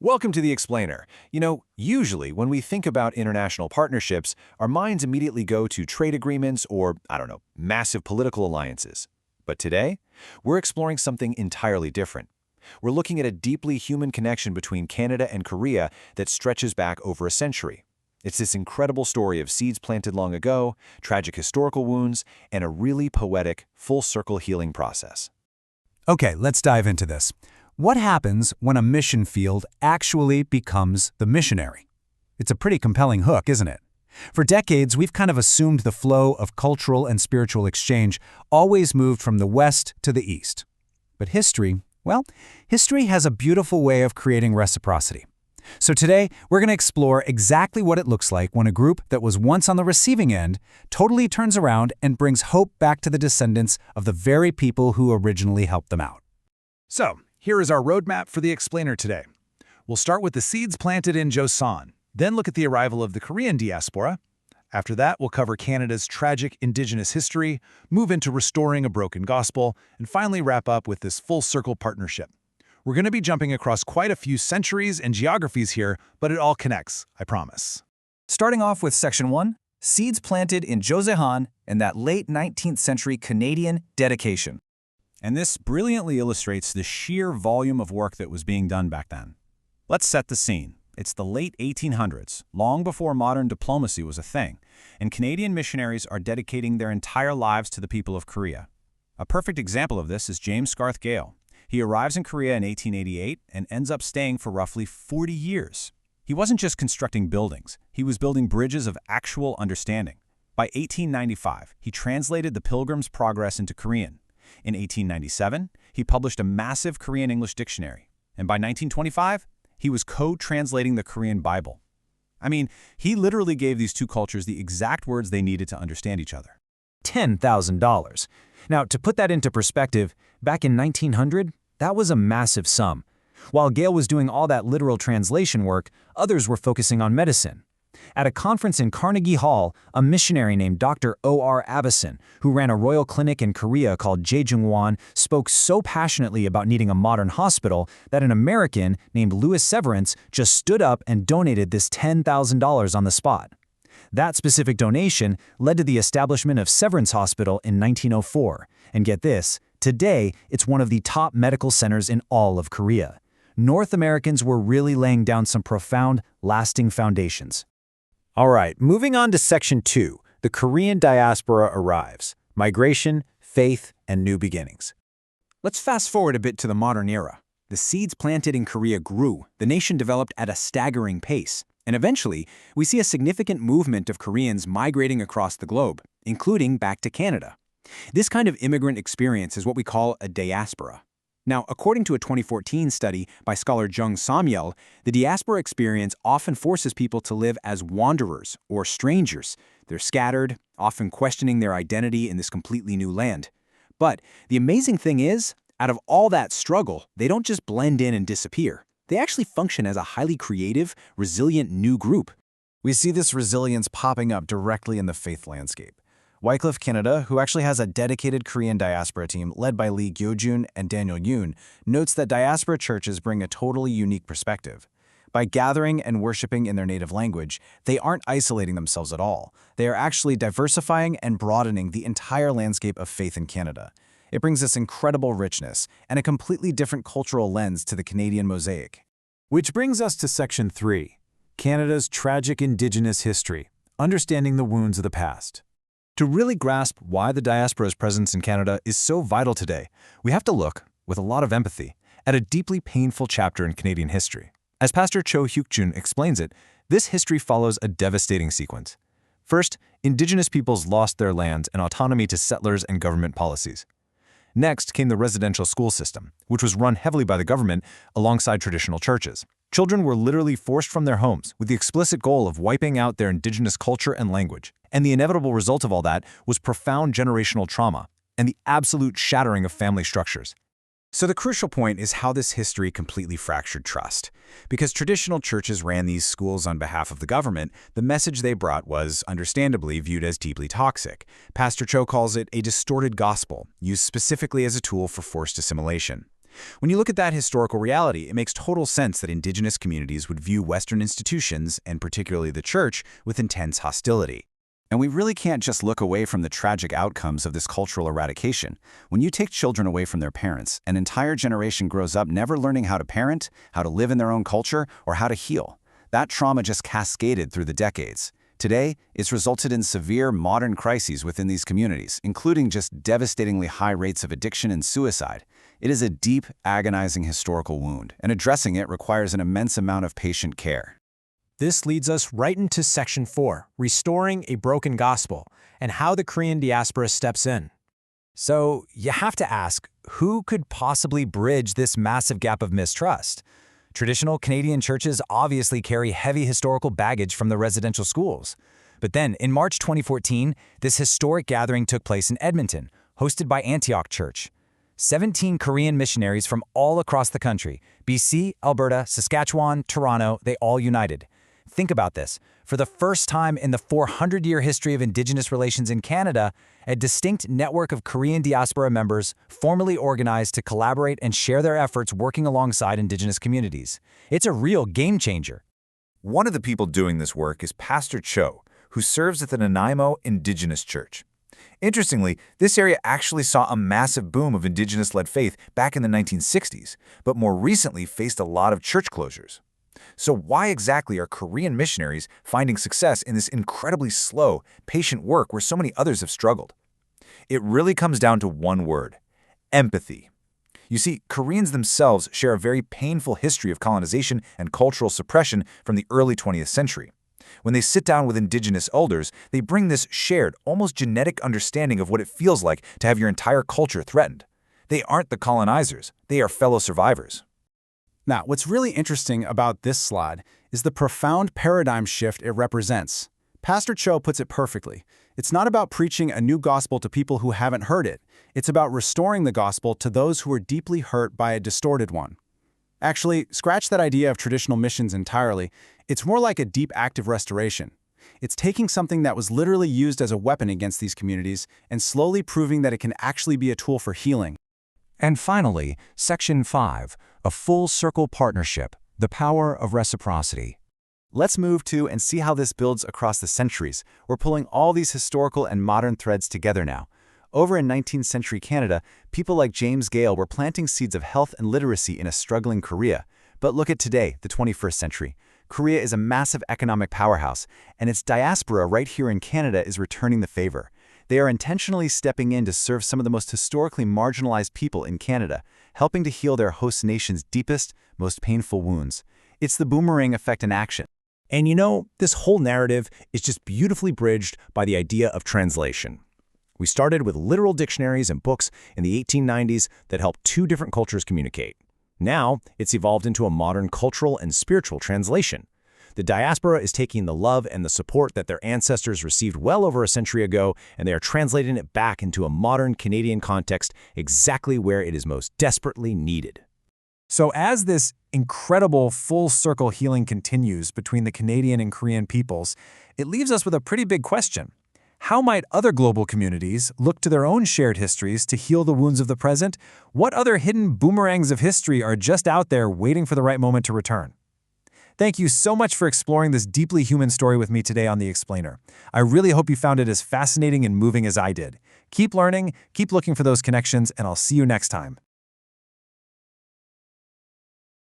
Welcome to The Explainer. Usually when we think about international partnerships, our minds immediately go to trade agreements or, massive political alliances. But today, we're exploring something entirely different. We're looking at a deeply human connection between Canada and Korea that stretches back over a century. It's this incredible story of seeds planted long ago, tragic historical wounds, and a really poetic, full-circle healing process. Okay, let's dive into this. What happens when a mission field actually becomes the missionary? It's a pretty compelling hook, isn't it? For decades, we've kind of assumed the flow of cultural and spiritual exchange always moved from the West to the East. But history has a beautiful way of creating reciprocity. So today, we're going to explore exactly what it looks like when a group that was once on the receiving end totally turns around and brings hope back to the descendants of the very people who originally helped them out. So, here is our roadmap for The Explainer today. We'll start with the seeds planted in Joseon, then look at the arrival of the Korean diaspora. After that, we'll cover Canada's tragic Indigenous history, move into restoring a broken gospel, and finally wrap up with this full-circle partnership. We're going to be jumping across quite a few centuries and geographies here, but it all connects, I promise. Starting off with Section 1, seeds planted in Joseon and that late 19th century Canadian dedication. And this brilliantly illustrates the sheer volume of work that was being done back then. Let's set the scene. It's the late 1800s, long before modern diplomacy was a thing, and Canadian missionaries are dedicating their entire lives to the people of Korea. A perfect example of this is James Garth Gale. He arrives in Korea in 1888 and ends up staying for roughly 40 years. He wasn't just constructing buildings, he was building bridges of actual understanding. By 1895, he translated the Pilgrim's Progress into Korean. In 1897, he published a massive Korean English dictionary, and by 1925, he was co-translating the Korean Bible. He literally gave these two cultures the exact words they needed to understand each other. $10,000. Now, to put that into perspective, back in 1900, that was a massive sum. While Gale was doing all that literal translation work, others were focusing on medicine. At a conference in Carnegie Hall, a missionary named Dr. O.R. Avison, who ran a royal clinic in Korea called Jaejungwon, spoke so passionately about needing a modern hospital that an American named Louis Severance just stood up and donated this $10,000 on the spot. That specific donation led to the establishment of Severance Hospital in 1904. And get this, today it's one of the top medical centers in all of Korea. North Americans were really laying down some profound, lasting foundations. All right, moving on to Section 2, the Korean diaspora arrives. Migration, faith, and new beginnings. Let's fast forward a bit to the modern era. The seeds planted in Korea grew, the nation developed at a staggering pace, and eventually, we see a significant movement of Koreans migrating across the globe, including back to Canada. This kind of immigrant experience is what we call a diaspora. Now, according to a 2014 study by scholar Jung Samyeol, the diaspora experience often forces people to live as wanderers or strangers. They're scattered, often questioning their identity in this completely new land. But the amazing thing is, out of all that struggle, they don't just blend in and disappear. They actually function as a highly creative, resilient new group. We see this resilience popping up directly in the faith landscape. Wycliffe Canada, who actually has a dedicated Korean diaspora team led by Lee Gyo-jun and Daniel Yoon, notes that diaspora churches bring a totally unique perspective. By gathering and worshiping in their native language, they aren't isolating themselves at all. They are actually diversifying and broadening the entire landscape of faith in Canada. It brings this incredible richness and a completely different cultural lens to the Canadian mosaic. Which brings us to Section 3, Canada's tragic Indigenous history, understanding the wounds of the past. To really grasp why the diaspora's presence in Canada is so vital today, we have to look, with a lot of empathy, at a deeply painful chapter in Canadian history. As Pastor Cho Hyuk-jun explains it, this history follows a devastating sequence. First, Indigenous peoples lost their lands and autonomy to settlers and government policies. Next came the residential school system, which was run heavily by the government alongside traditional churches. Children were literally forced from their homes with the explicit goal of wiping out their Indigenous culture and language. And the inevitable result of all that was profound generational trauma and the absolute shattering of family structures. So the crucial point is how this history completely fractured trust. Because traditional churches ran these schools on behalf of the government, the message they brought was understandably viewed as deeply toxic. Pastor Cho calls it a distorted gospel, used specifically as a tool for forced assimilation. When you look at that historical reality, it makes total sense that indigenous communities would view Western institutions, and particularly the church, with intense hostility. And we really can't just look away from the tragic outcomes of this cultural eradication. When you take children away from their parents, an entire generation grows up never learning how to parent, how to live in their own culture, or how to heal. That trauma just cascaded through the decades. Today, it's resulted in severe modern crises within these communities, including just devastatingly high rates of addiction and suicide. It is a deep, agonizing historical wound, and addressing it requires an immense amount of patient care. This leads us right into Section 4, Restoring a Broken Gospel, and how the Korean diaspora steps in. So, you have to ask, who could possibly bridge this massive gap of mistrust? Traditional Canadian churches obviously carry heavy historical baggage from the residential schools. But then, in March 2014, this historic gathering took place in Edmonton, hosted by Antioch Church. 17 Korean missionaries from all across the country, BC, Alberta, Saskatchewan, Toronto, they all united. Think about this. For the first time in the 400-year history of Indigenous relations in Canada, a distinct network of Korean diaspora members formally organized to collaborate and share their efforts working alongside Indigenous communities. It's a real game changer. One of the people doing this work is Pastor Cho, who serves at the Nanaimo Indigenous Church. Interestingly, this area actually saw a massive boom of Indigenous-led faith back in the 1960s, but more recently faced a lot of church closures. So why exactly are Korean missionaries finding success in this incredibly slow, patient work where so many others have struggled? It really comes down to one word: empathy. You see, Koreans themselves share a very painful history of colonization and cultural suppression from the early 20th century. When they sit down with Indigenous elders, they bring this shared, almost genetic understanding of what it feels like to have your entire culture threatened. They aren't the colonizers, they are fellow survivors. Now, what's really interesting about this slide is the profound paradigm shift it represents. Pastor Cho puts it perfectly. It's not about preaching a new gospel to people who haven't heard it. It's about restoring the gospel to those who are deeply hurt by a distorted one. Actually, scratch that idea of traditional missions entirely. It's more like a deep active restoration. It's taking something that was literally used as a weapon against these communities and slowly proving that it can actually be a tool for healing. And finally, Section 5, a full circle partnership, the power of reciprocity. Let's move to and see how this builds across the centuries. We're pulling all these historical and modern threads together now. Over in 19th century Canada, people like James Gale were planting seeds of health and literacy in a struggling Korea. But look at today, the 21st century. Korea is a massive economic powerhouse, and its diaspora right here in Canada is returning the favor. They are intentionally stepping in to serve some of the most historically marginalized people in Canada, helping to heal their host nation's deepest, most painful wounds. It's the boomerang effect in action. And you know, this whole narrative is just beautifully bridged by the idea of translation. We started with literal dictionaries and books in the 1890s that helped two different cultures communicate. Now, it's evolved into a modern cultural and spiritual translation. The diaspora is taking the love and the support that their ancestors received well over a century ago, and they are translating it back into a modern Canadian context exactly where it is most desperately needed. So as this incredible full-circle healing continues between the Canadian and Korean peoples, it leaves us with a pretty big question. How might other global communities look to their own shared histories to heal the wounds of the present? What other hidden boomerangs of history are just out there waiting for the right moment to return? Thank you so much for exploring this deeply human story with me today on The Explainer. I really hope you found it as fascinating and moving as I did. Keep learning, keep looking for those connections, and I'll see you next time.